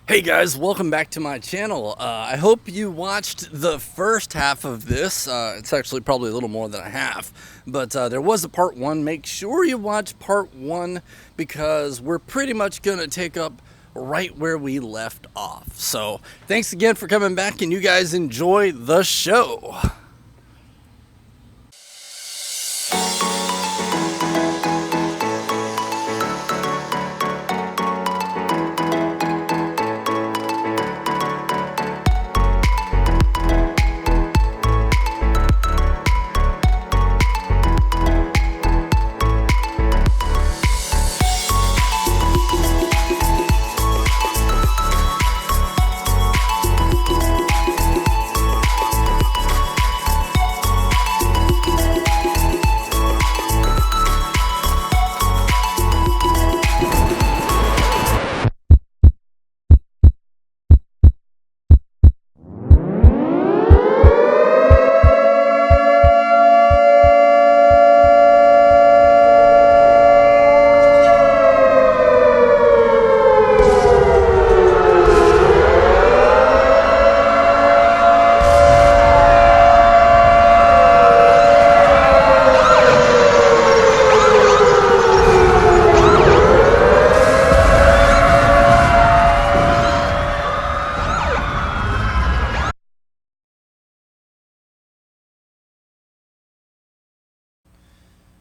Hey guys, welcome back to my channel. I hope you watched the first half of this. It's actually probably a little more than a half, but there was a part one. Make sure you watch part one because we're pretty much going to take up right where we left off. So thanks again for coming back, and you guys enjoy the show.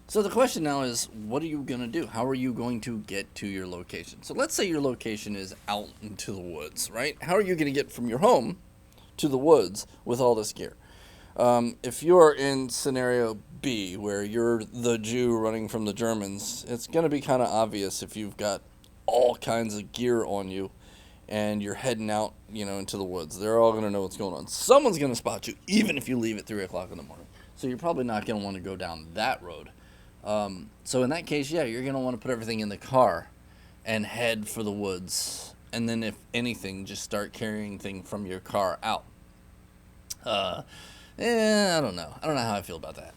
So the question now is, what are you going to do? How are you going to get to your location? So let's say your location is out into the woods, right? How are you going to get from your home to the woods with all this gear? If you're in scenario B, where you're the Jew running from the Germans, it's going to be kind of obvious if you've got all kinds of gear on you and you're heading out, into the woods. They're all going to know what's going on. Someone's going to spot you, even if you leave at 3 o'clock in the morning. So you're probably not going to want to go down that road. So in that case, yeah, you're going to want to put everything in the car and head for the woods. And then if anything, just start carrying things from your car out. I don't know. I don't know how I feel about that.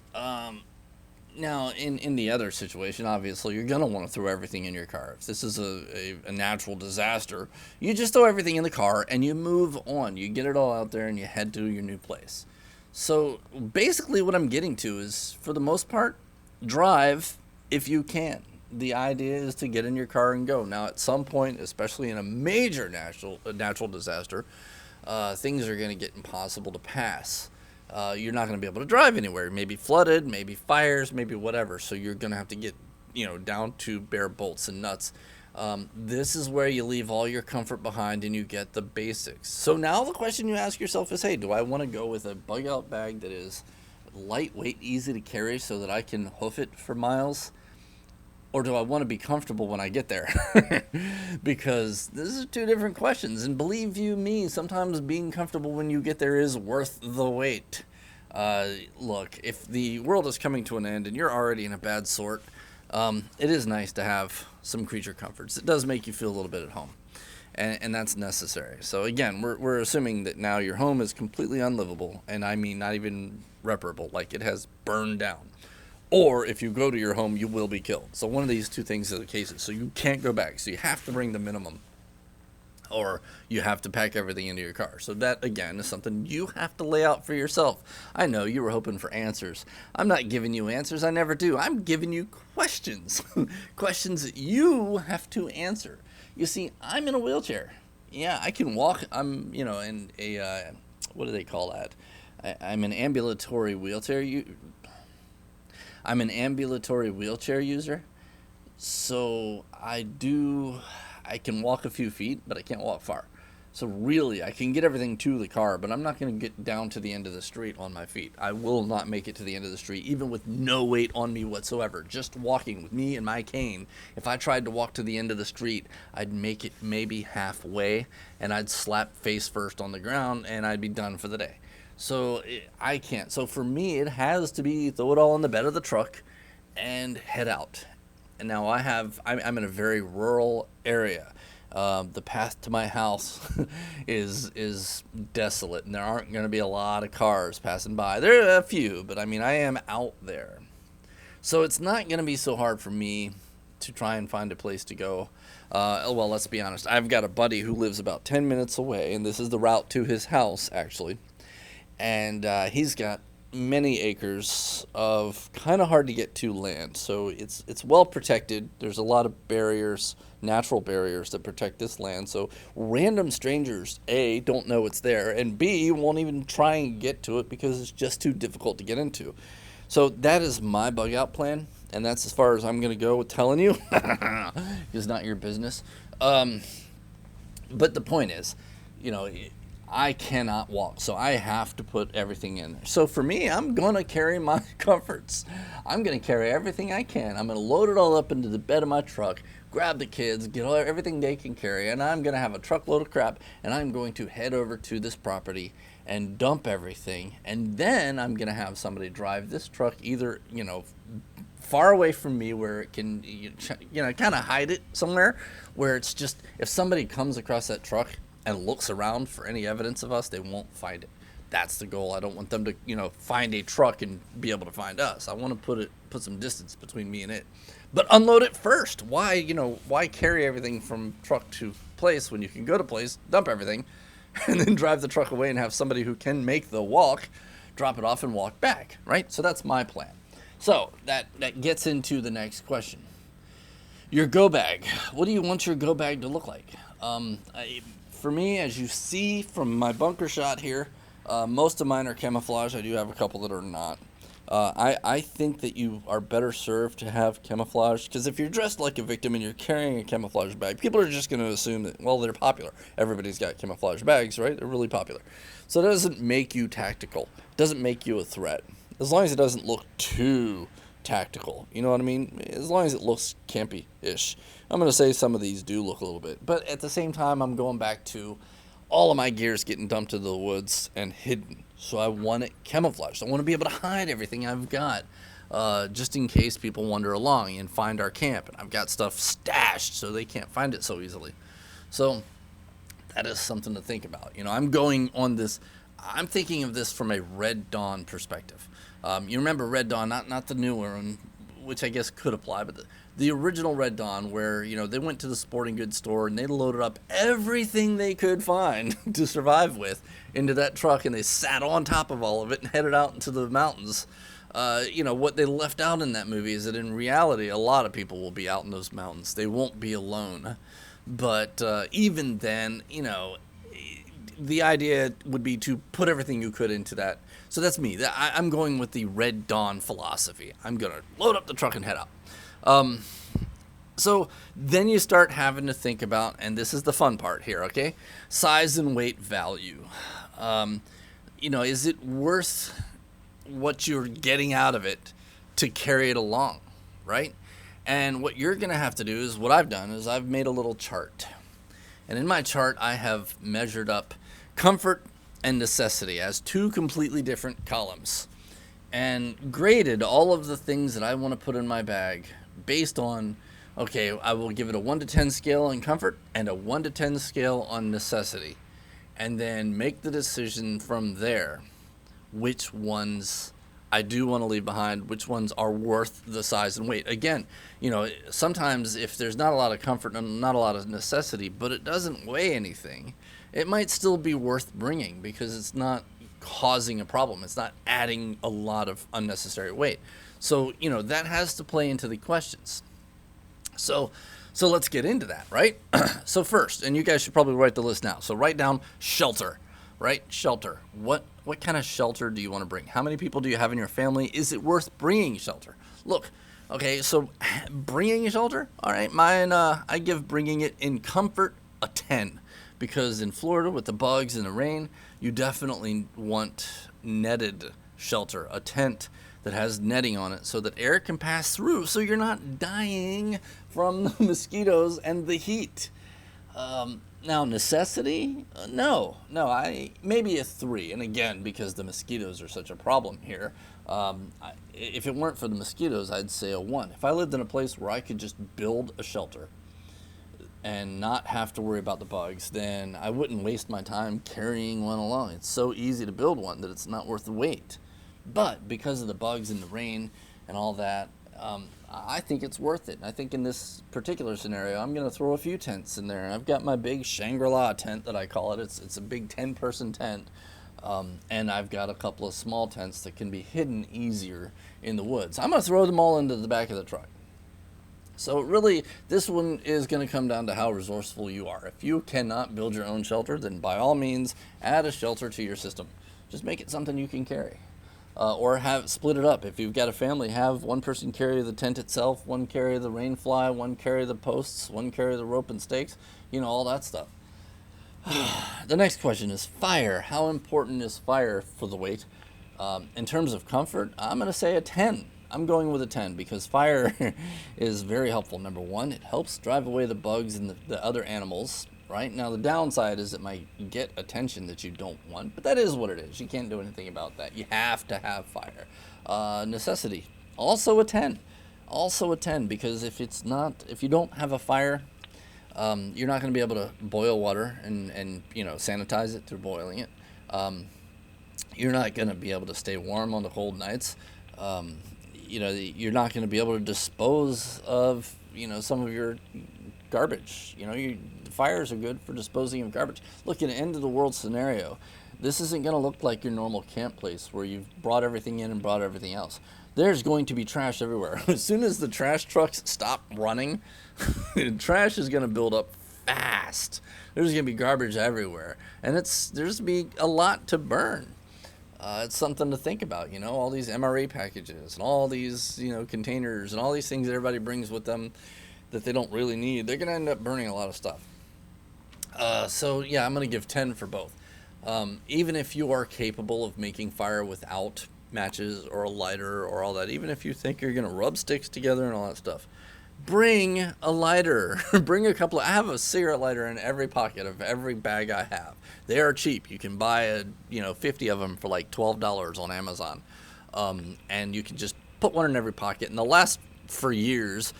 Now, in the other situation, obviously, you're going to want to throw everything in your car. If this is a natural disaster, you just throw everything in the car and you move on. You get it all out there and you head to your new place. So basically what I'm getting to is, for the most part, drive if you can. The idea is to get in your car and go. Now, at some point, especially in a major natural disaster, things are going to get impossible to pass. You're not going to be able to drive anywhere. Maybe flooded, maybe fires, maybe whatever. So you're going to have to get, down to bare bolts and nuts. This is where you leave all your comfort behind and you get the basics. So now the question you ask yourself is, hey, do I want to go with a bug out bag that is lightweight, easy to carry so that I can hoof it for miles? Or do I want to be comfortable when I get there? Because these are two different questions. And believe you me, sometimes being comfortable when you get there is worth the wait. Look, if the world is coming to an end and you're already in a bad sort, it is nice to have some creature comforts. It does make you feel a little bit at home. And that's necessary. So again, we're assuming that now your home is completely unlivable, and I mean not even reparable, like it has burned down. Or if you go to your home, you will be killed. So one of these two things are the cases. So you can't go back. So you have to bring the minimum, or you have to pack everything into your car. So that, again, is something you have to lay out for yourself. I know you were hoping for answers. I'm not giving you answers. I never do. I'm giving you questions. Questions that you have to answer. You see, I'm in a wheelchair. Yeah, I can walk. I'm, in a, what do they call that? I'm an ambulatory wheelchair. I'm an ambulatory wheelchair user. So I can walk a few feet, but I can't walk far. So really, I can get everything to the car, but I'm not going to get down to the end of the street on my feet. I will not make it to the end of the street, even with no weight on me whatsoever. Just walking with me and my cane. If I tried to walk to the end of the street, I'd make it maybe halfway, and I'd slap face first on the ground, and I'd be done for the day. So I can't. So for me, it has to be throw it all in the bed of the truck and head out. And now I'm in a very rural area. The path to my house is desolate, and there aren't going to be a lot of cars passing by. There are a few, but I mean, I am out there. So it's not going to be so hard for me to try and find a place to go. Well, let's be honest. I've got a buddy who lives about 10 minutes away, and this is the route to his house, actually. And he's got many acres of kind of hard to get to land. So it's well protected. There's a lot of barriers, natural barriers that protect this land. So random strangers, A, don't know it's there, and B, won't even try and get to it because it's just too difficult to get into. So that is my bug out plan, and that's as far as I'm going to go with telling you. It's not your business. But the point is, you know, I cannot walk, so I have to put everything in there. So for me, I'm going to carry my comforts. I'm going to carry everything I can. I'm going to load it all up into the bed of my truck, grab the kids, get everything they can carry, and I'm going to have a truckload of crap, and I'm going to head over to this property and dump everything. And then I'm going to have somebody drive this truck either, far away from me where it can, kind of hide it somewhere where it's just, if somebody comes across that truck and looks around for any evidence of us, they won't find it. That's the goal. I don't want them to, find a truck and be able to find us. I want to put some distance between me and it. But unload it first. Why carry everything from truck to place when you can go to place, dump everything, and then drive the truck away and have somebody who can make the walk, drop it off and walk back, right? So that's my plan. So that gets into the next question. Your go bag. What do you want your go bag to look like? For me, as you see from my bunker shot here, most of mine are camouflage. I do have a couple that are not. I think that you are better served to have camouflage, because if you're dressed like a victim and you're carrying a camouflage bag, people are just going to assume that, well, they're popular. Everybody's got camouflage bags, right? They're really popular. So that doesn't make you tactical. It doesn't make you a threat. As long as it doesn't look too tactical, you know what I mean? As long as it looks campy-ish. I'm going to say some of these do look a little bit, but at the same time, I'm going back to all of my gear's getting dumped into the woods and hidden. So I want it camouflaged. I want to be able to hide everything I've got, just in case people wander along and find our camp. And I've got stuff stashed so they can't find it so easily. So that is something to think about. I'm going on this. I'm thinking of this from a Red Dawn perspective. You remember Red Dawn, not the newer one, which I guess could apply, but the original Red Dawn, where they went to the sporting goods store and they loaded up everything they could find to survive with into that truck, and they sat on top of all of it and headed out into the mountains. What they left out in that movie is that in reality, a lot of people will be out in those mountains. They won't be alone. But even then, the idea would be to put everything you could into that. So that's me. I'm going with the Red Dawn philosophy. I'm going to load up the truck and head out. So then you start having to think about, and this is the fun part here, okay? Size and weight value. Is it worth what you're getting out of it to carry it along, right? And what you're going to have to do is, what I've done is I've made a little chart. And in my chart, I have measured up comfort and necessity as two completely different columns, and graded all of the things that I want to put in my bag based on, okay, I will give it a 1 to 10 scale on comfort and a 1 to 10 scale on necessity, and then make the decision from there which ones I do want to leave behind, which ones are worth the size and weight. Again, sometimes if there's not a lot of comfort and not a lot of necessity, but it doesn't weigh anything, it might still be worth bringing because it's not causing a problem. It's not adding a lot of unnecessary weight. So, that has to play into the questions. So let's get into that, right? So first, and you guys should probably write the list now. So write down shelter, right? Shelter. What kind of shelter do you want to bring? How many people do you have in your family? Is it worth bringing shelter? Look, okay, so bringing shelter, all right, mine, I give bringing it in comfort a 10. Because in Florida, with the bugs and the rain, you definitely want netted shelter, a tent that has netting on it so that air can pass through so you're not dying from the mosquitoes and the heat. Now, necessity? No, I maybe a 3. And again, because the mosquitoes are such a problem here, if it weren't for the mosquitoes, I'd say a 1. If I lived in a place where I could just build a shelter and not have to worry about the bugs, then I wouldn't waste my time carrying one along. It's so easy to build one that it's not worth the weight. But because of the bugs and the rain and all that, I think it's worth it. I think in this particular scenario, I'm going to throw a few tents in there. I've got my big Shangri-La tent that I call it. It's a big 10-person tent. And I've got a couple of small tents that can be hidden easier in the woods. I'm going to throw them all into the back of the truck. So really, this one is going to come down to how resourceful you are. If you cannot build your own shelter, then by all means, add a shelter to your system. Just make it something you can carry. Or have split it up. If you've got a family, have one person carry the tent itself, one carry the rain fly, one carry the posts, one carry the rope and stakes, all that stuff. The next question is fire. How important is fire for the weight? In terms of comfort, I'm going to say a 10. I'm going with a 10 because fire is very helpful. Number one, it helps drive away the bugs and the other animals. Right? Now, the downside is it might get attention that you don't want, but that is what it is. You can't do anything about that. You have to have fire. Necessity, also a 10. Also a 10, because if you don't have a fire, you're not going to be able to boil water and sanitize it through boiling it. You're not going to be able to stay warm on the cold nights. You're not going to be able to dispose of, some of your garbage. Fires are good for disposing of garbage. Look, in an end of the world scenario, this isn't going to look like your normal camp place where you've brought everything in and brought everything else. There's going to be trash everywhere. As soon as the trash trucks stop running, trash is going to build up fast. There's going to be garbage everywhere, and there's going to be a lot to burn. It's something to think about, all these MRE packages and all these, containers and all these things that everybody brings with them that they don't really need. They're going to end up burning a lot of stuff. I'm going to give 10 for both. Even if you are capable of making fire without matches or a lighter or all that, even if you think you're going to rub sticks together and all that stuff, bring a lighter. Bring a couple. I have a cigarette lighter in every pocket of every bag I have. They are cheap. You can buy 50 of them for like $12 on Amazon, and you can just put one in every pocket, and they'll last for years.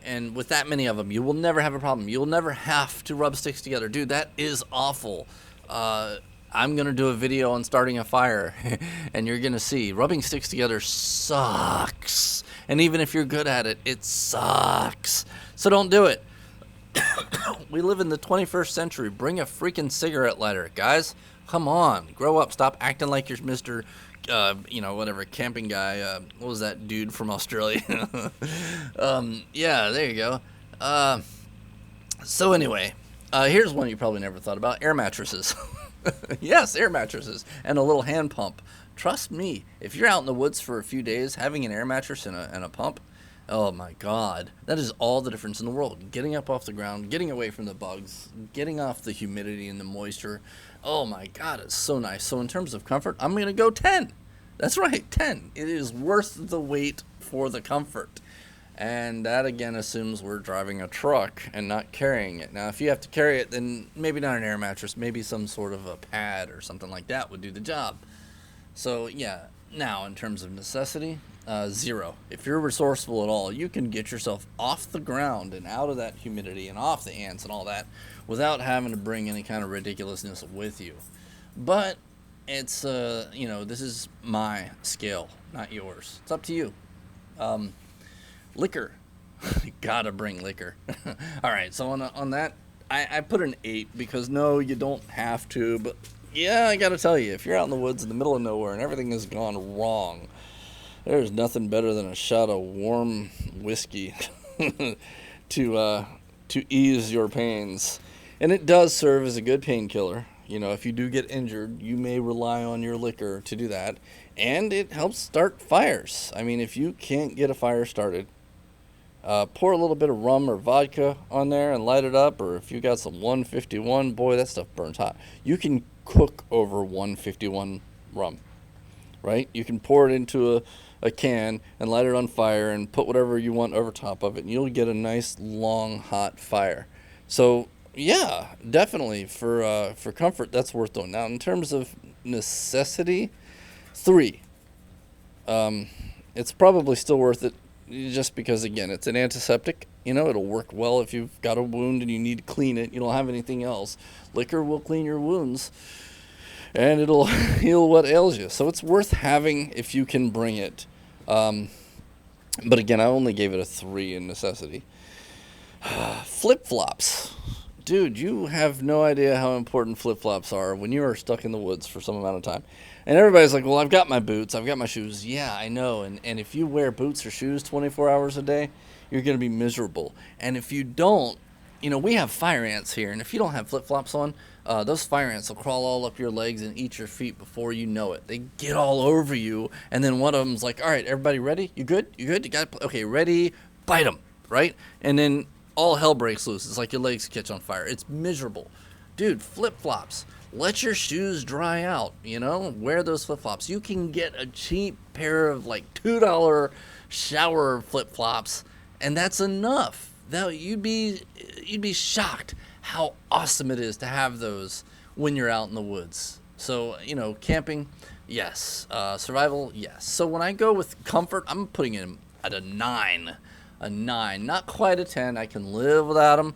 And with that many of them, you will never have a problem. You'll never have to rub sticks together. Dude, that is awful. I'm going to do a video on starting a fire, and you're going to see rubbing sticks together sucks. And even if you're good at it, it sucks. So don't do it. We live in the 21st century. Bring a freaking cigarette lighter, guys. Come on. Grow up. Stop acting like you're Mr. Whatever, camping guy. What was that dude from Australia? Yeah, there you go. So anyway, here's one you probably never thought about. Air mattresses. Yes, air mattresses. And a little hand pump. Trust me, if you're out in the woods for a few days, having an air mattress and a pump, oh my God, that is all the difference in the world. Getting up off the ground, getting away from the bugs, getting off the humidity and the moisture. Oh my God, it's so nice. So in terms of comfort, I'm going to go 10. That's right, 10. It is worth the wait for the comfort. And that again assumes we're driving a truck and not carrying it. Now, if you have to carry it, then maybe not an air mattress, maybe some sort of a pad or something like that would do the job. So yeah, now in terms of necessity, 0. If you're resourceful at all, you can get yourself off the ground and out of that humidity and off the ants and all that without having to bring any kind of ridiculousness with you. But it's, this is my scale, not yours. It's up to you. Liquor. Gotta bring liquor. All right, so on that, I put an 8 because no, you don't have to, but yeah, I gotta tell you, if you're out in the woods in the middle of nowhere and everything has gone wrong, there's nothing better than a shot of warm whiskey to ease your pains. And it does serve as a good painkiller. If you do get injured, you may rely on your liquor to do that. And it helps start fires. I mean, if you can't get a fire started, pour a little bit of rum or vodka on there and light it up. Or if you got some 151, boy, that stuff burns hot. You can cook over 151 rum, right? You can pour it into a can and light it on fire and put whatever you want over top of it, and you'll get a nice long hot fire. So yeah, definitely for comfort, that's worth doing. Now in terms of necessity, 3. It's probably still worth it just because, again, it's an antiseptic. It'll work well if you've got a wound and you need to clean it. You don't have anything else. Liquor will clean your wounds and it'll heal what ails you. So it's worth having if you can bring it. But again, I only gave it a 3 in necessity. Flip flops. Dude, you have no idea how important flip flops are when you are stuck in the woods for some amount of time. And everybody's like, well, I've got my boots, I've got my shoes. Yeah, I know. And if you wear boots or shoes 24 hours a day, you're going to be miserable. And if you don't, we have fire ants here. And if you don't have flip flops on, those fire ants will crawl all up your legs and eat your feet before you know it. They get all over you. And then one of them's like, all right, everybody ready? You good? You good? You got to okay, ready? Bite them, right? And then all hell breaks loose. It's like your legs catch on fire. It's miserable. Dude, flip-flops. Let your shoes dry out, Wear those flip-flops. You can get a cheap pair of like $2 shower flip-flops, and that's enough. You'd be shocked how awesome it is to have those when you're out in the woods. So, camping, yes. Survival, yes. So when I go with comfort, I'm putting it at a 9. A 9, not quite a 10. I can live without them,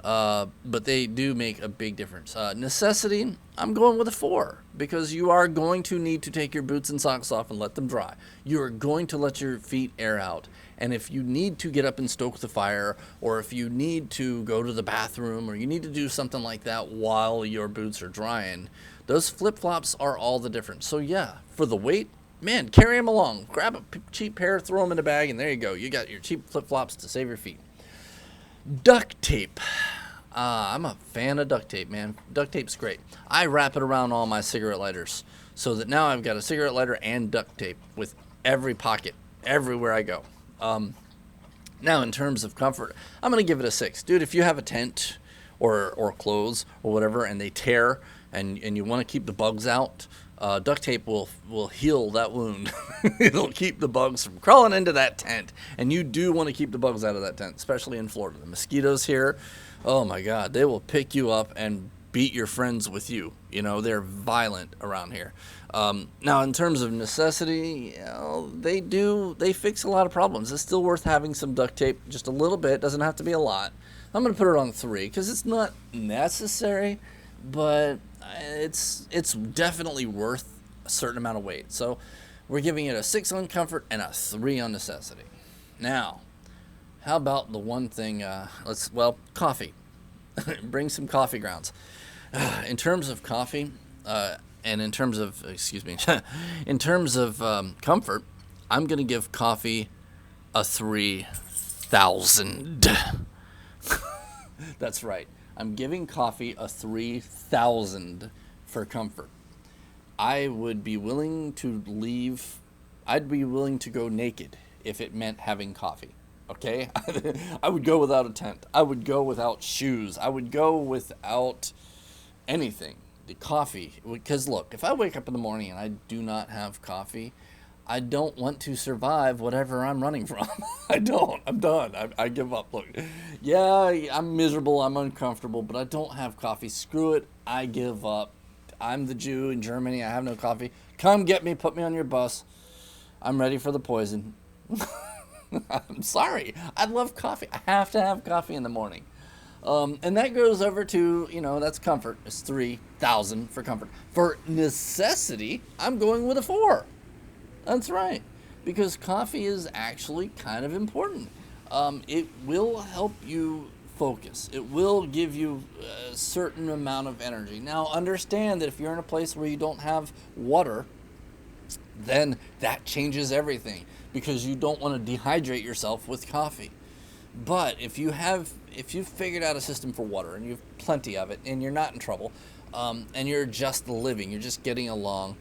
but they do make a big difference. Necessity, I'm going with a 4 because you are going to need to take your boots and socks off and let them dry. You are going to let your feet air out. And if you need to get up and stoke the fire, or if you need to go to the bathroom, or you need to do something like that while your boots are drying, those flip-flops are all the difference. So yeah, for the weight, man, carry them along. Grab a cheap pair, throw them in a bag, and there you go. You got your cheap flip-flops to save your feet. Duct tape. I'm a fan of duct tape, man. Duct tape's great. I wrap it around all my cigarette lighters so that now I've got a cigarette lighter and duct tape with every pocket, everywhere I go. Now, in terms of comfort, I'm going to give it a 6. Dude, if you have a tent or clothes or whatever and they tear and you want to keep the bugs out, duct tape will heal that wound. It'll keep the bugs from crawling into that tent. And you do want to keep the bugs out of that tent, especially in Florida. The mosquitoes here, oh my God, they will pick you up and beat your friends with you. They're violent around here. Now, in terms of necessity, they fix a lot of problems. It's still worth having some duct tape, just a little bit. Doesn't have to be a lot. I'm going to put it on 3 because it's not necessary, but it's definitely worth a certain amount of weight. So we're giving it a 6 on comfort and a 3 on necessity. Now, how about the one thing? Coffee. Bring some coffee grounds. In terms of coffee, and in terms of in terms of comfort, I'm gonna give coffee a 3,000. That's right. I'm giving coffee a 3,000 for comfort. I would be willing to leave. I'd be willing to go naked if it meant having coffee. Okay? I would go without a tent. I would go without shoes. I would go without anything. The coffee. Because look, if I wake up in the morning and I do not have coffee, I don't want to survive whatever I'm running from. I don't. I'm done. I give up. Look, yeah, I'm miserable. I'm uncomfortable, but I don't have coffee. Screw it. I give up. I'm the Jew in Germany. I have no coffee. Come get me. Put me on your bus. I'm ready for the poison. I'm sorry. I love coffee. I have to have coffee in the morning. And that goes over to, that's comfort. It's 3,000 for comfort. For necessity, I'm going with a 4. That's right. Because coffee is actually kind of important. It will help you focus. It will give you a certain amount of energy. Now, understand that if you're in a place where you don't have water, then that changes everything because you don't want to dehydrate yourself with coffee. But if you've figured out a system for water and you have plenty of it and you're not in trouble, and you're just living, you're just getting along,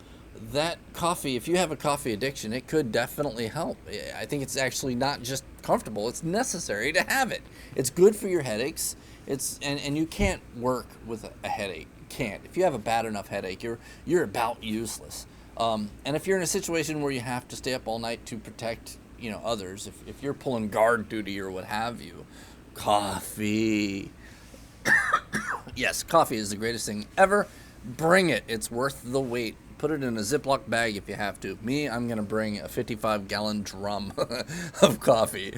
that coffee, if you have a coffee addiction, it could definitely help. I think it's actually not just comfortable, it's necessary to have it. It's good for your headaches. And you can't work with a headache. You can't. If you have a bad enough headache, you're about useless. And if you're in a situation where you have to stay up all night to protect, others, if you're pulling guard duty or what have you, coffee. Yes, coffee is the greatest thing ever. Bring it. It's worth the wait. Put it in a Ziploc bag if you have to. Me, I'm going to bring a 55-gallon drum of coffee.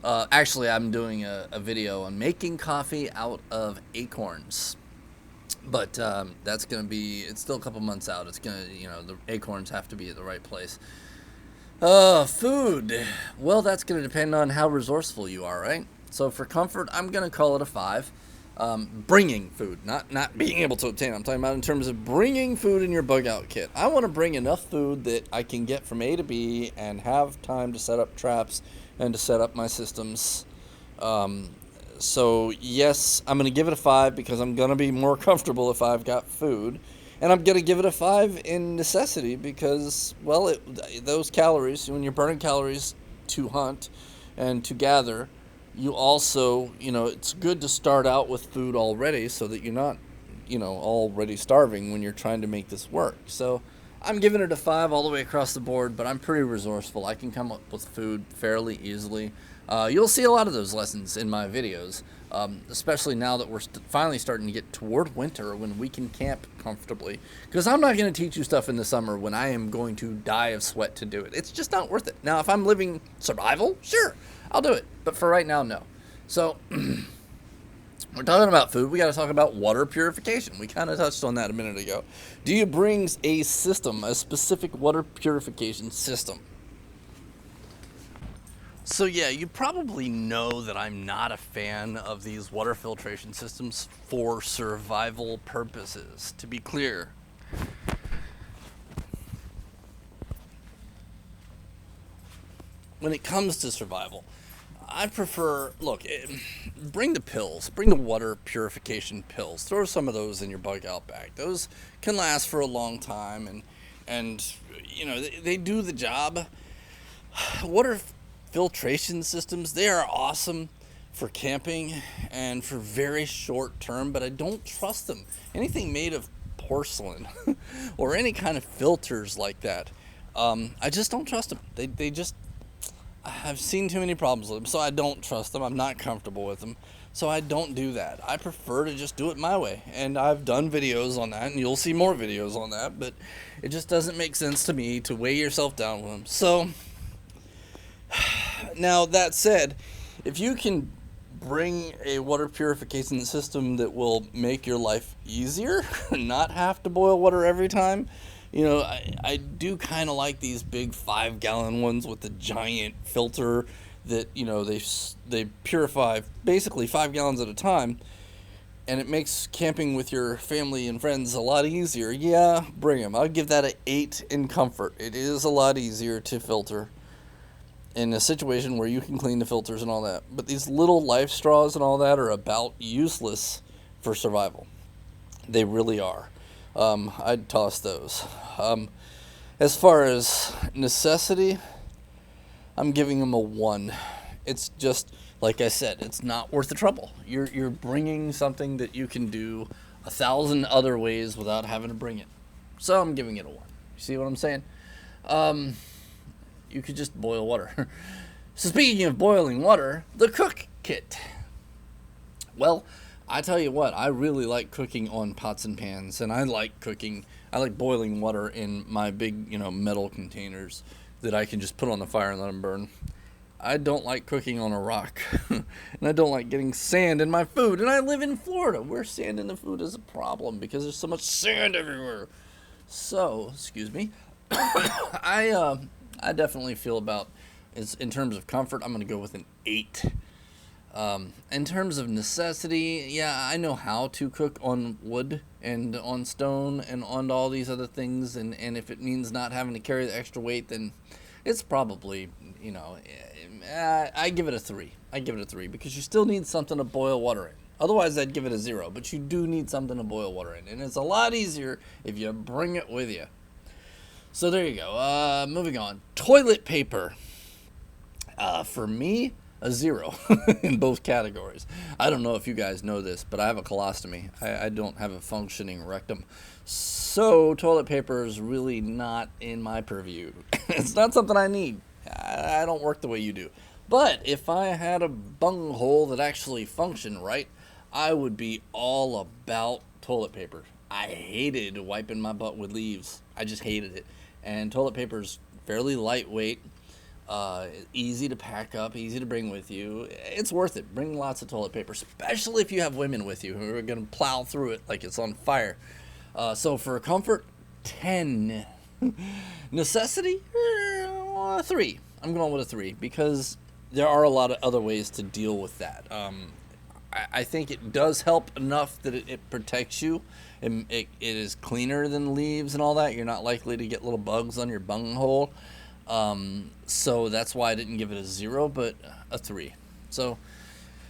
Actually, I'm doing a video on making coffee out of acorns. But that's going to be, it's still a couple months out. It's going to, the acorns have to be at the right place. Food. Well, that's going to depend on how resourceful you are, right? So for comfort, I'm going to call it a 5. Bringing food, not being able to obtain. I'm talking about in terms of bringing food in your bug out kit. I want to bring enough food that I can get from A to B and have time to set up traps and to set up my systems. So yes, I'm going to give it a 5 because I'm going to be more comfortable if I've got food. And I'm going to give it a 5 in necessity because, well, those calories, when you're burning calories to hunt and to gather, you also, it's good to start out with food already so that you're not, already starving when you're trying to make this work. So I'm giving it a 5 all the way across the board, but I'm pretty resourceful. I can come up with food fairly easily. You'll see a lot of those lessons in my videos, especially now that we're finally starting to get toward winter when we can camp comfortably. Because I'm not going to teach you stuff in the summer when I am going to die of sweat to do it. It's just not worth it. Now, if I'm living survival, sure, I'll do it. But for right now, no. So we're talking about food. We got to talk about water purification. We kind of touched on that a minute ago. Do you bring a system, a specific water purification system? So yeah, you probably know that I'm not a fan of these water filtration systems for survival purposes. To be clear, when it comes to survival, I prefer, bring the pills, bring the water purification pills. Throw some of those in your bug out bag. Those can last for a long time and they do the job. Water filtration systems, they are awesome for camping and for very short term, but I don't trust them. Anything made of porcelain or any kind of filters like that, I just don't trust them. They just, I've seen too many problems with them, so I don't trust them. I'm not comfortable with them, so I don't do that. I prefer to just do it my way, and I've done videos on that, and you'll see more videos on that, but it just doesn't make sense to me to weigh yourself down with them. So now, that said, if you can bring a water purification system that will make your life easier, not have to boil water every time, I do kind of like these big 5-gallon ones with the giant filter that, they purify basically 5 gallons at a time, and it makes camping with your family and friends a lot easier. Yeah, bring them. I'll give that an 8 in comfort. It is a lot easier to filter in a situation where you can clean the filters and all that. But these little life straws and all that are about useless for survival. They really are. I'd toss those. As far as necessity, I'm giving them a 1. It's just, like I said, it's not worth the trouble. You're bringing something that you can do 1,000 other ways without having to bring it. So I'm giving it a 1. You see what I'm saying? You could just boil water. So speaking of boiling water, the cook kit. Well, I tell you what, I really like cooking on pots and pans, and I like boiling water in my big, metal containers that I can just put on the fire and let them burn. I don't like cooking on a rock, and I don't like getting sand in my food, and I live in Florida, where sand in the food is a problem because there's so much sand everywhere. So, excuse me, I definitely feel about, in terms of comfort, I'm going to go with an 8. In terms of necessity, yeah, I know how to cook on wood and on stone and on all these other things, and if it means not having to carry the extra weight, then it's probably, I give it a 3. I give it a 3 because you still need something to boil water in. Otherwise, I'd give it a 0, but you do need something to boil water in, and it's a lot easier if you bring it with you. So there you go. Moving on. Toilet paper. For me, a 0 in both categories. I don't know if you guys know this, but I have a colostomy. I don't have a functioning rectum. So toilet paper is really not in my purview. It's not something I need. I don't work the way you do. But if I had a bunghole that actually functioned right, I would be all about toilet paper. I hated wiping my butt with leaves. I just hated it. And toilet paper is fairly lightweight, easy to pack up, easy to bring with you. It's worth it. Bring lots of toilet paper, especially if you have women with you who are going to plow through it like it's on fire. So for comfort, 10. Necessity, 3. I'm going with a 3 because there are a lot of other ways to deal with that. I think it does help enough that it protects you. It is cleaner than leaves and all that. You're not likely to get little bugs on your bunghole. So that's why I didn't give it a 0, but a 3. So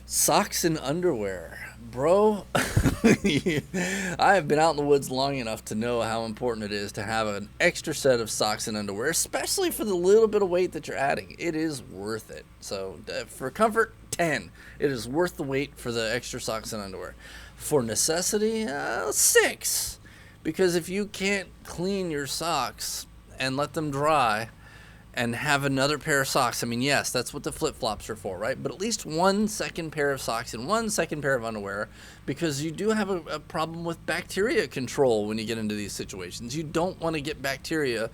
socks and underwear. Bro, I have been out in the woods long enough to know how important it is to have an extra set of socks and underwear, especially for the little bit of weight that you're adding. It is worth it. So for comfort, 10. It is worth the wait for the extra socks and underwear. For necessity, 6. Because if you can't clean your socks and let them dry and have another pair of socks, I mean, yes, that's what the flip-flops are for, right? But at least 1 second pair of socks and 1 second pair of underwear, because you do have a problem with bacteria control when you get into these situations. You don't want to get bacteria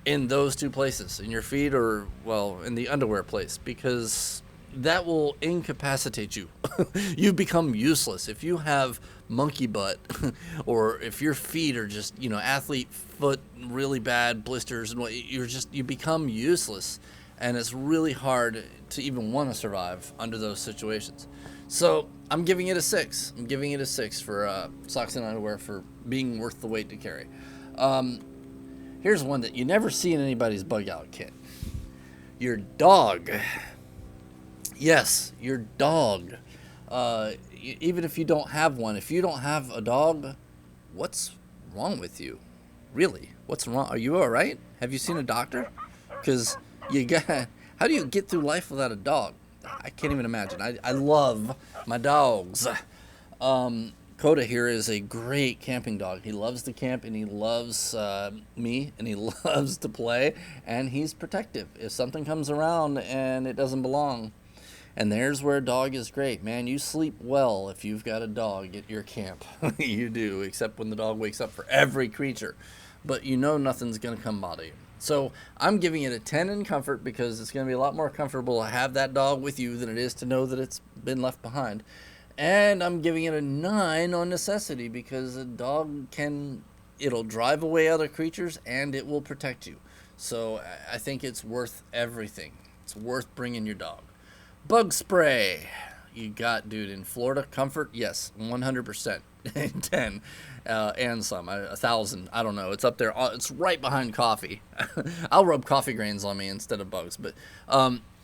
in those 2 places, in your feet or, well, in the underwear place, because that will incapacitate you. You become useless. If you have monkey butt or if your feet are just, athlete foot, really bad blisters and what, you become useless, and it's really hard to even want to survive under those situations. So I'm giving it a 6. I'm giving it a 6 for socks and underwear for being worth the wait to carry. Here's one that you never see in anybody's bug out kit. Your dog. Yes, your dog. Even if you don't have one, if you don't have a dog, what's wrong with you? Really, what's wrong? Are you all right? Have you seen a doctor? Because how do you get through life without a dog? I can't even imagine. I love my dogs. Coda here is a great camping dog. He loves to camp, and he loves me, and he loves to play, and he's protective. If something comes around and it doesn't belong, and there's where a dog is great. Man, you sleep well if you've got a dog at your camp. You do, except when the dog wakes up for every creature. But nothing's going to come bother you. So I'm giving it a 10 in comfort because it's going to be a lot more comfortable to have that dog with you than it is to know that it's been left behind. And I'm giving it a 9 on necessity because a dog it'll drive away other creatures and it will protect you. So I think it's worth everything. It's worth bringing your dog. Bug spray. You got, dude, in Florida, comfort, yes, 100%. 10 and some, 1,000. I don't know. It's up there. It's right behind coffee. I'll rub coffee grains on me instead of bugs. But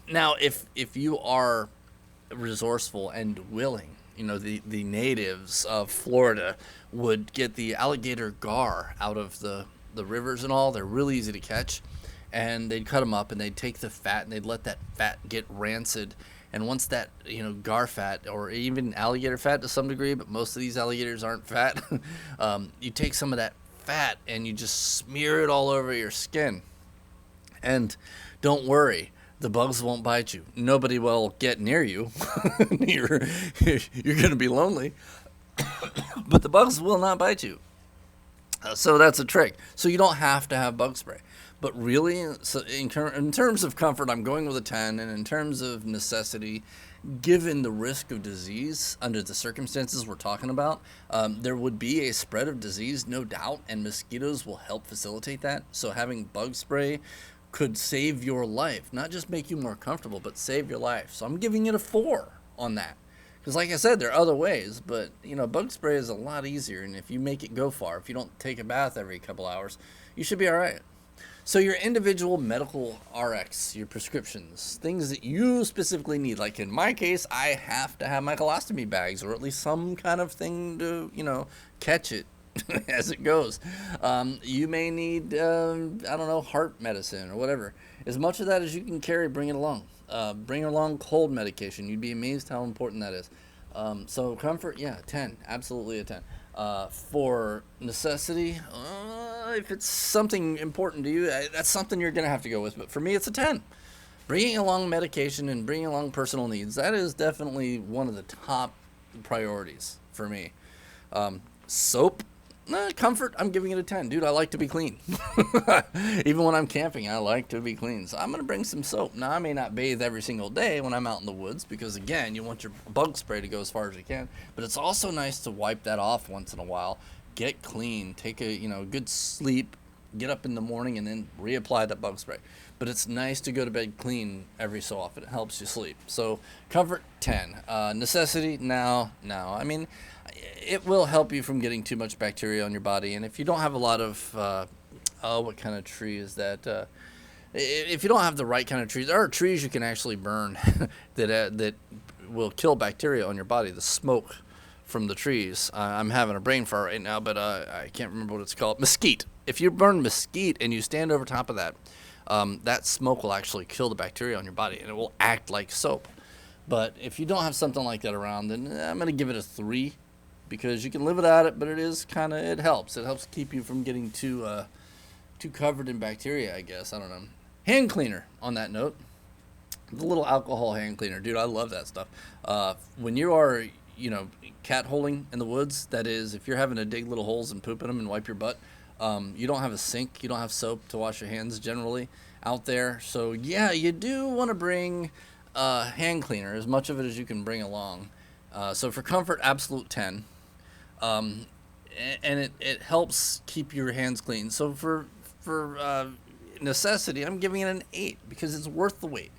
now, if you are resourceful and willing, the natives of Florida would get the alligator gar out of the rivers and all. They're really easy to catch. And they'd cut them up, and they'd take the fat, and they'd let that fat get rancid. And once that, gar fat, or even alligator fat to some degree, but most of these alligators aren't fat, you take some of that fat, and you just smear it all over your skin. And don't worry, the bugs won't bite you. Nobody will get near you. You're going to be lonely. But the bugs will not bite you. So that's a trick. So you don't have to have bug spray. But really, so in terms of comfort, I'm going with a 10. And in terms of necessity, given the risk of disease under the circumstances we're talking about, there would be a spread of disease, no doubt, and mosquitoes will help facilitate that. So having bug spray could save your life. Not just make you more comfortable, but save your life. So I'm giving it a 4 on that. Because like I said, there are other ways, but, bug spray is a lot easier. And if you make it go far, if you don't take a bath every couple hours, you should be all right. So your individual medical RX, your prescriptions, things that you specifically need. Like in my case, I have to have my colostomy bags or at least some kind of thing to, catch it as it goes. You may need, heart medicine or whatever. As much of that as you can carry, bring it along. Bring along cold medication. You'd be amazed how important that is. So comfort, 10. Absolutely a 10. For necessity, if it's something important to you, that's something you're going to have to go with. But for me, it's a 10. Bringing along medication and bringing along personal needs, that is definitely one of the top priorities for me. Soap, comfort, I'm giving it a 10. Dude, I like to be clean. Even when I'm camping, I like to be clean. So I'm going to bring some soap. Now, I may not bathe every single day when I'm out in the woods because, again, you want your bug spray to go as far as you can. But it's also nice to wipe that off once in a while. Get clean. Take a good sleep. get up in the morning and then reapply that bug spray. But it's nice to go to bed clean every so often. It helps you sleep. So comfort 10. Necessity, no. I mean, it will help you from getting too much bacteria on your body. And if you don't have a lot of, what kind of tree is that? If you don't have the right kind of trees, there are trees you can actually burn that will kill bacteria on your body. The smoke from the trees. I'm having a brain fart right now, but I can't remember what it's called. Mesquite. If you burn mesquite and you stand over top of that, that smoke will actually kill the bacteria on your body, and it will act like soap. But if you don't have something like that around, then I'm going to give it a 3, because you can live without it, but it helps. It helps keep you from getting too covered in bacteria, I guess. I don't know. Hand cleaner, on that note. The little alcohol hand cleaner. Dude, I love that stuff. When you are, cat holing in the woods, that is, if you're having to dig little holes and poop in them and wipe your butt, you don't have a sink, you don't have soap to wash your hands generally out there. So, yeah, you do want to bring hand cleaner, as much of it as you can bring along. So for comfort, absolute 10. And it helps keep your hands clean. So for necessity, I'm giving it an 8, because it's worth the wait.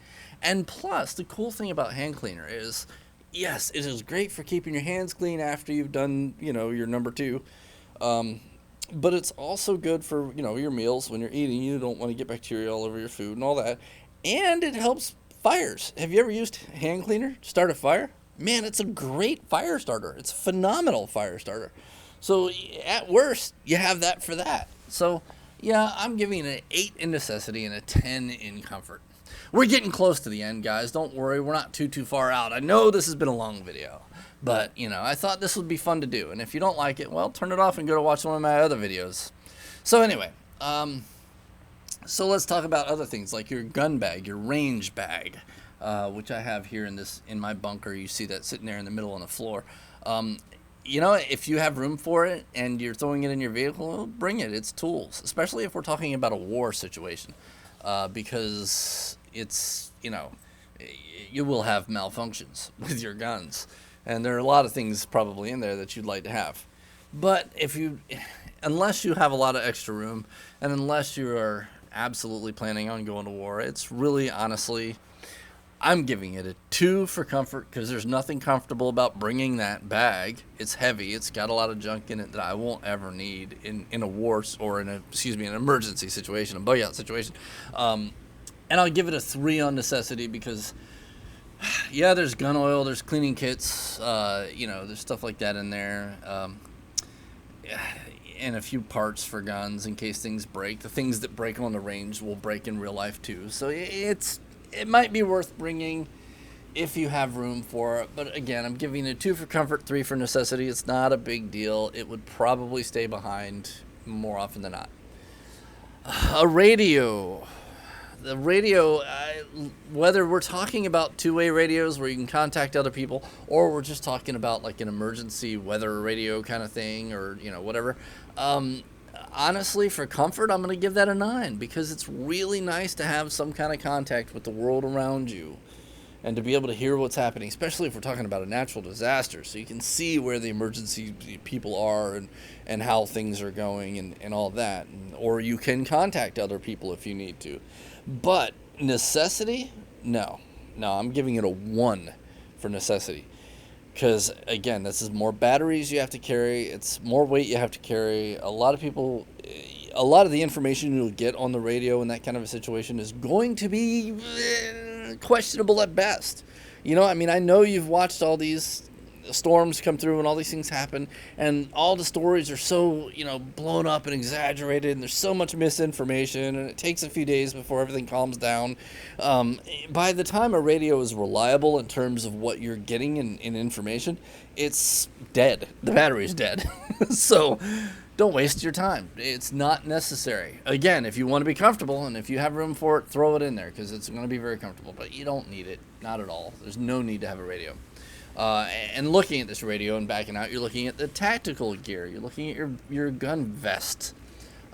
And plus, the cool thing about hand cleaner is, yes, it is great for keeping your hands clean after you've done, your number 2. But it's also good for, your meals when you're eating. You don't want to get bacteria all over your food and all that. And it helps fires. Have you ever used hand cleaner to start a fire? Man, it's a great fire starter. It's a phenomenal fire starter. So at worst, you have that for that. So, yeah, I'm giving it an 8 in necessity and a 10 in comfort. We're getting close to the end, guys. Don't worry. We're not too far out. I know this has been a long video, but, I thought this would be fun to do. And if you don't like it, well, turn it off and go to watch one of my other videos. So anyway, so let's talk about other things like your gun bag, your range bag, which I have here in my bunker. You see that sitting there in the middle on the floor. If you have room for it and you're throwing it in your vehicle, well, bring it. It's tools, especially if we're talking about a war situation, because it's, you will have malfunctions with your guns. And there are a lot of things probably in there that you'd like to have. But unless you have a lot of extra room, and unless you are absolutely planning on going to war, it's really, honestly, I'm giving it a 2 for comfort, because there's nothing comfortable about bringing that bag. It's heavy. It's got a lot of junk in it that I won't ever need in a war, or an emergency situation, a bug out situation. And I'll give it a 3 on necessity, because, yeah, there's gun oil, there's cleaning kits, there's stuff like that in there. And a few parts for guns in case things break. The things that break on the range will break in real life too. So it might be worth bringing if you have room for it. But again, I'm giving it 2 for comfort, 3 for necessity. It's not a big deal. It would probably stay behind more often than not. A radio. The radio, whether we're talking about two-way radios where you can contact other people, or we're just talking about like an emergency weather radio kind of thing, or whatever. Honestly, for comfort, I'm going to give that a 9, because it's really nice to have some kind of contact with the world around you and to be able to hear what's happening, especially if we're talking about a natural disaster, so you can see where the emergency people are and how things are going and all that. Or you can contact other people if you need to. But necessity, no, I'm giving it a 1 for necessity. Because, again, this is more batteries you have to carry. It's more weight you have to carry. A lot of the information you'll get on the radio in that kind of a situation is going to be questionable at best. I know you've watched all these storms come through and all these things happen, and all the stories are so, blown up and exaggerated, and there's so much misinformation, and it takes a few days before everything calms down. By the time a radio is reliable in terms of what you're getting in information, it's dead. The battery's dead. So don't waste your time. It's not necessary. Again, if you want to be comfortable and if you have room for it, throw it in there, because it's going to be very comfortable, but you don't need it. Not at all. There's no need to have a radio. And looking at this radio and backing out, you're looking at the tactical gear. You're looking at your gun vest.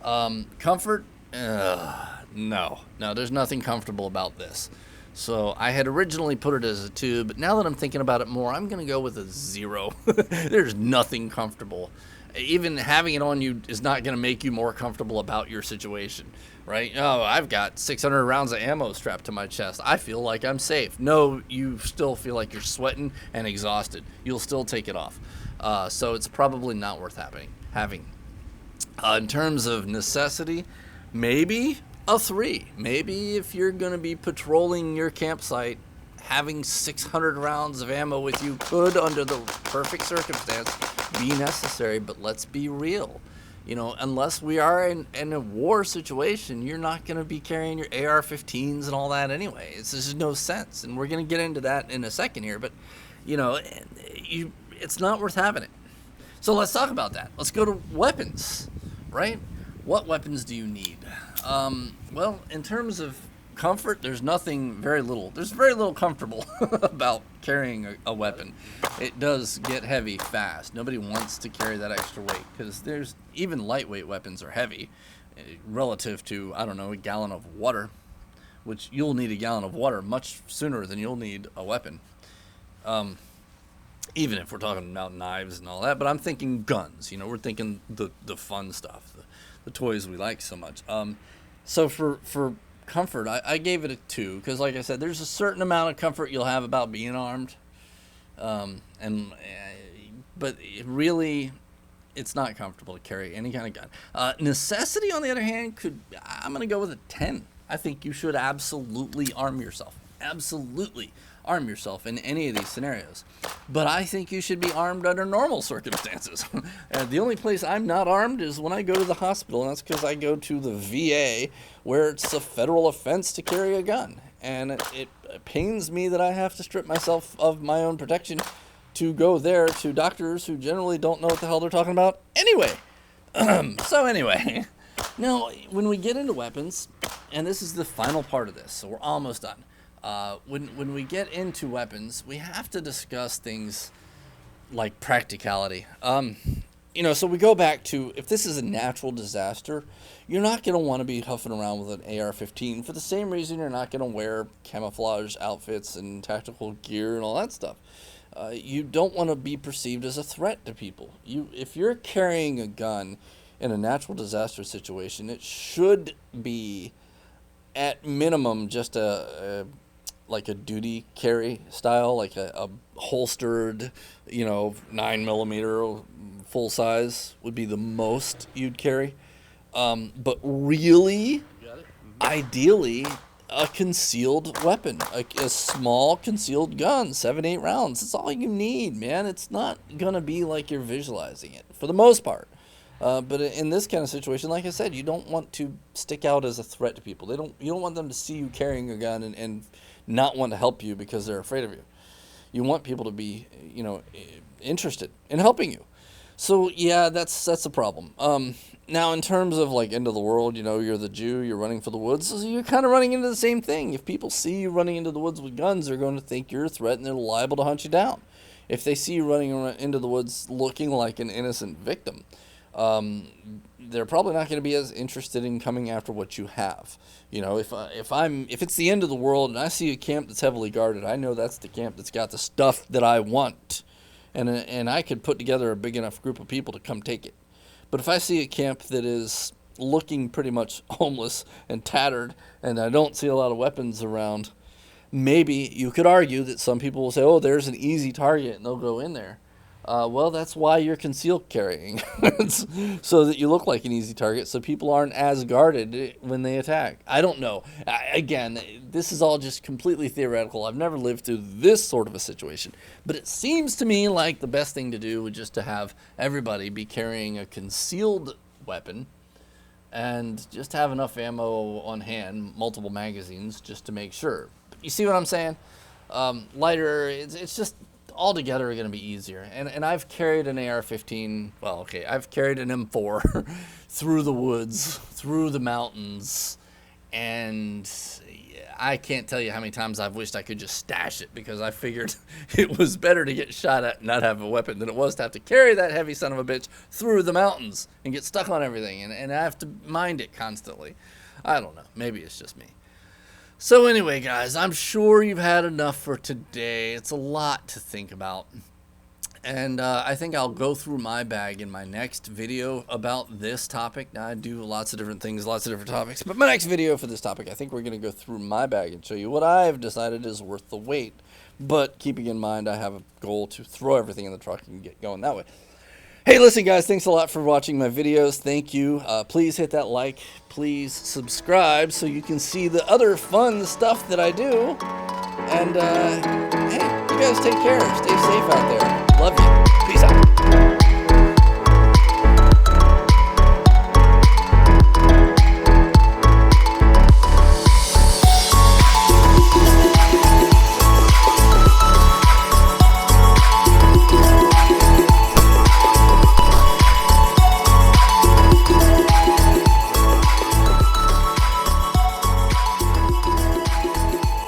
Comfort? No, there's nothing comfortable about this. So I had originally put it as a 2, but now that I'm thinking about it more, I'm going to go with a 0. There's nothing comfortable. Even having it on you is not going to make you more comfortable about your situation, right? Oh, I've got 600 rounds of ammo strapped to my chest. I feel like I'm safe. No, you still feel like you're sweating and exhausted. You'll still take it off. So it's probably not worth having. In terms of necessity, maybe a 3. Maybe if you're going to be patrolling your campsite, having 600 rounds of ammo with you could, under the perfect circumstance, be necessary. But let's be real. Unless we are in a war situation, you're not going to be carrying your AR-15s and all that anyway. It's just no sense. And we're going to get into that in a second here. But, it's not worth having it. So let's talk about that. Let's go to weapons, right? What weapons do you need? Well, in terms of comfort, there's very little comfortable about carrying a weapon. It does get heavy fast. Nobody wants to carry that extra weight, because even lightweight weapons are heavy relative to, I don't know, a gallon of water, which you'll need a gallon of water much sooner than you'll need a weapon. Even if we're talking about knives and all that, but I'm thinking guns. We're thinking the fun stuff, the toys we like so much. So for comfort, I gave it a 2, because like I said, there's a certain amount of comfort you'll have about being armed, but it's not comfortable to carry any kind of gun. Necessity, on the other hand, I'm going to go with a 10. I think you should absolutely arm yourself. Absolutely arm yourself in any of these scenarios. But I think you should be armed under normal circumstances. The only place I'm not armed is when I go to the hospital, and that's because I go to the VA, where it's a federal offense to carry a gun. And it pains me that I have to strip myself of my own protection to go there to doctors who generally don't know what the hell they're talking about anyway. So anyway, now when we get into weapons, and this is the final part of this, so we're almost done. When we get into weapons, we have to discuss things like practicality. So we go back to, if this is a natural disaster, you're not going to want to be huffing around with an AR-15 for the same reason you're not going to wear camouflage outfits and tactical gear and all that stuff. You don't want to be perceived as a threat to people. If you're carrying a gun in a natural disaster situation, it should be at minimum just like a duty carry style, like a holstered, 9mm full size would be the most you'd carry. But really, ideally, a concealed weapon, a small concealed gun, 7-8 rounds. That's all you need, man. It's not gonna be like you're visualizing it for the most part. But in this kind of situation, like I said, you don't want to stick out as a threat to people. You don't want them to see you carrying a gun and not want to help you because they're afraid of you. You want people to be, interested in helping you. So yeah, that's a problem. Now in terms of like end of the world, you're the Jew, you're running for the woods, so you're kind of running into the same thing. If people see you running into the woods with guns, they're going to think you're a threat and they're liable to hunt you down. If they see you running into the woods looking like an innocent victim, they're probably not going to be as interested in coming after what you have. If it's the end of the world and I see a camp that's heavily guarded, I know that's the camp that's got the stuff that I want, and I could put together a big enough group of people to come take it. But if I see a camp that is looking pretty much homeless and tattered, and I don't see a lot of weapons around, maybe you could argue that some people will say, oh, there's an easy target, and they'll go in there. Well, that's why you're concealed carrying, so that you look like an easy target, so people aren't as guarded when they attack. I don't know. Again, this is all just completely theoretical. I've never lived through this sort of a situation, but it seems to me like the best thing to do would just to have everybody be carrying a concealed weapon and just have enough ammo on hand, multiple magazines, just to make sure. You see what I'm saying? Lighter, it's just altogether going to be easier. And I've carried an AR-15, I've carried an M4 through the woods, through the mountains, and I can't tell you how many times I've wished I could just stash it, because I figured it was better to get shot at and not have a weapon than it was to have to carry that heavy son of a bitch through the mountains and get stuck on everything, and I have to mind it constantly. I don't know. Maybe it's just me. So anyway, guys, I'm sure you've had enough for today. It's a lot to think about. And I think I'll go through my bag in my next video about this topic. Now, I do lots of different things, lots of different topics, but my next video for this topic, I think we're going to go through my bag and show you what I've decided is worth the wait. But keeping in mind, I have a goal to throw everything in the truck and get going that way. Hey, listen, guys, thanks a lot for watching my videos. Thank you. Please hit that like. Please subscribe so you can see the other fun stuff that I do. And, hey, you guys take care. Stay safe out there. Love you. Peace out.